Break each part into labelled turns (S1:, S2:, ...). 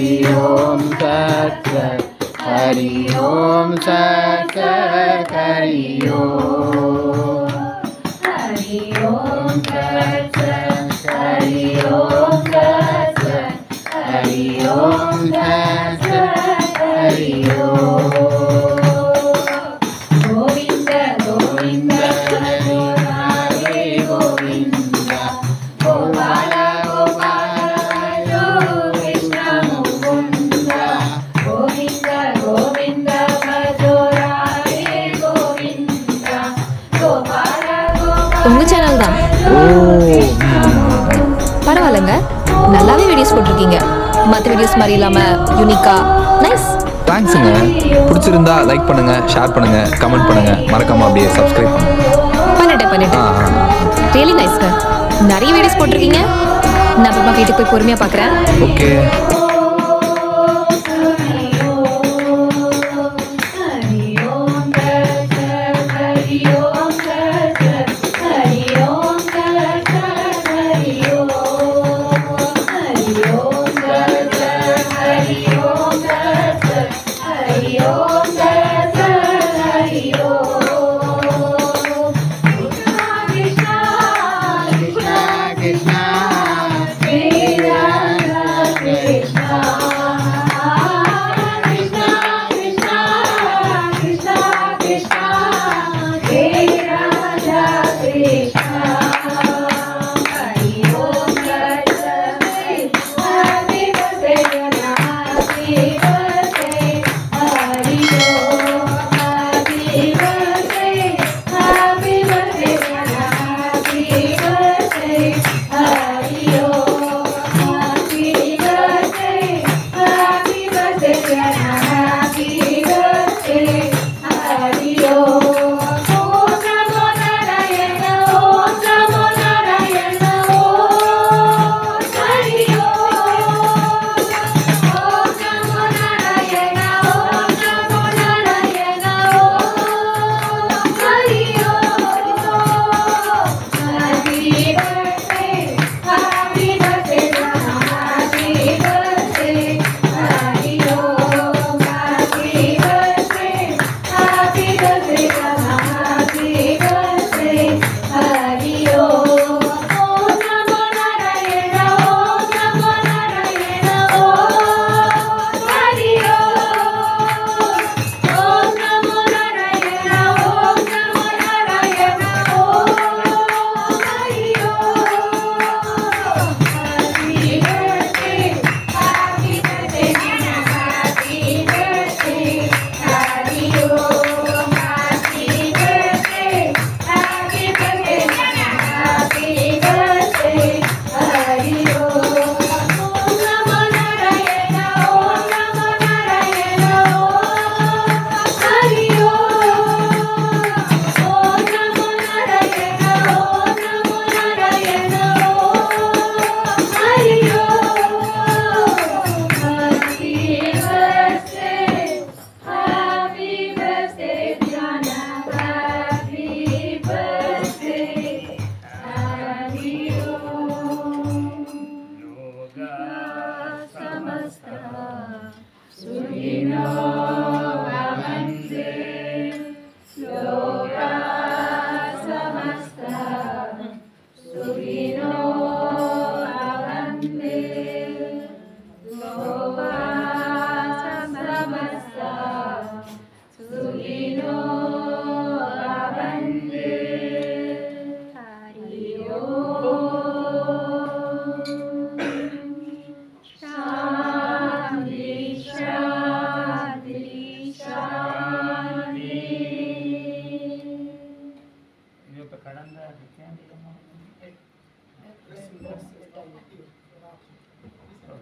S1: Hari Om Tat Sat. Hari Om Tat Sat. Hari Om. Hari Om Tat Sat. Hari Om Tat Sat. Hari Om Tat Sat. Hari Om. Govinda Govinda Hari Hare Govinda. Gopala Gopala Krishna Mukunda. Govinda Govinda Hare Govinda. Gopala Gopala.
S2: உங்க channel தான். பரவாயில்லைங்க, நல்லாவே videos போட்டிருக்கீங்க. மற்ற videos மாதிரி இல்லாமல் யூனிக்கா nice.
S3: தேங்க்ஸுங்க. பிடிச்சிருந்தா லைக் பண்ணுங்க, ஷேர் பண்ணுங்க, கமெண்ட் பண்ணுங்க, மறக்காம அப்படியே சப்ஸ்கிரைப் பண்ணுங்க.
S2: பண்ணிட்டேன். ரியலி நைஸ்ங்க. நிறைய வீடியோஸ் போட்டிருக்கீங்க. நான் அப்புறமா வீட்டுக்கு போய் பொறுமையாக பார்க்குறேன்.
S3: ஓகே.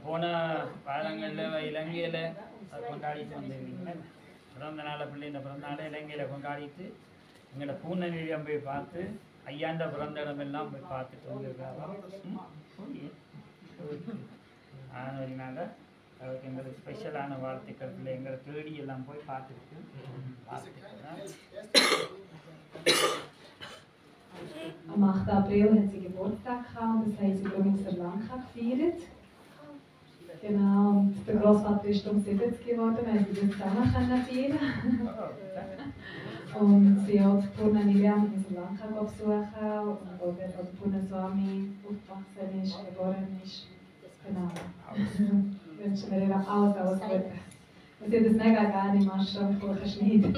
S1: போன காலங்களில் இலங்கையில் கொண்டாடிட்டு வந்துருக்கீங்க. பிறந்த நாளை பிள்ளைங்க பிறந்த நாளை இலங்கையில் கொண்டாடிட்டு எங்களோட பூநெல்லியம் போய் பார்த்து ஐயாண்ட பிறந்த இடமெல்லாம் போய் பார்த்துட்டு வந்துருக்காங்க. அதனால அவருக்கு எங்களுக்கு ஸ்பெஷலான வாழ்த்துக்கள். எங்களை தேடி எல்லாம் போய் பார்த்துட்டு
S4: Am 8. April hat sie Geburtstag gehabt, das haben sie übrigens in Langkach gefeiert. Genau, und der Großvater ist um 70 geworden, weil sie das zusammen feiern. Und sie hat Purna Niliam in Sri Lanka besuchen, wo der Purna Swami aufgewachsen ist, geboren ist. Genau. Wünschen wir ihr alles Gute. Und sie hat das mega gerne im Ashram schneiden.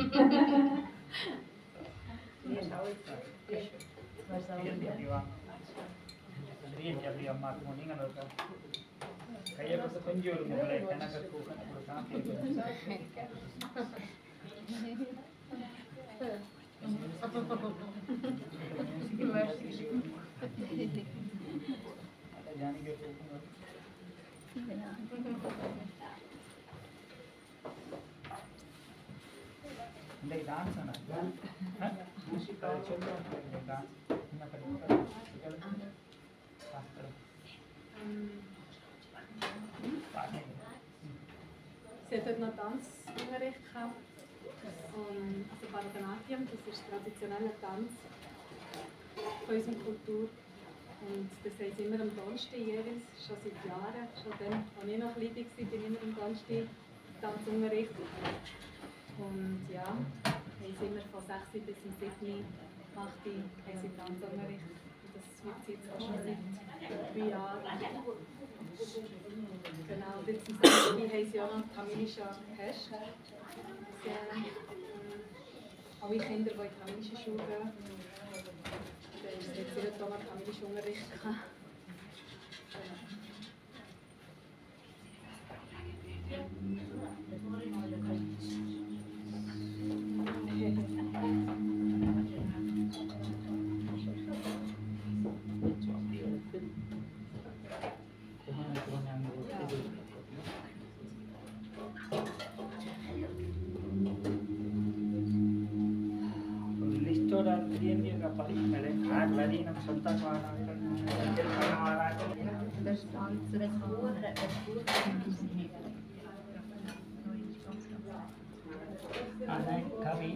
S1: கொஞ்சம் ஒரு முறை கணக்கு கொடுக்கலாம் இந்த dance ஆனா
S4: Sie hat dort noch Tanzunterricht gehabt. Also Bharatanatyam, das ist traditioneller Tanz von unserer Kultur. Und das haben sie immer am Donnerstag jeweils, schon seit Jahren. Schon dann, als ich noch klein war, bin ich immer am Donnerstag Tanzunterricht. Und ja, haben sie immer von 6 bis 7, 8 haben sie Tanzunterricht. Und das wird jetzt auch schon seit 3 Jahren. Genau, und jetzt im Samstag haben sie auch noch tamilische Fest. Alle Kinder, die in die tamilische Schule gehen, dann ist jetzt wieder da noch tamilische Unterricht.
S1: Kami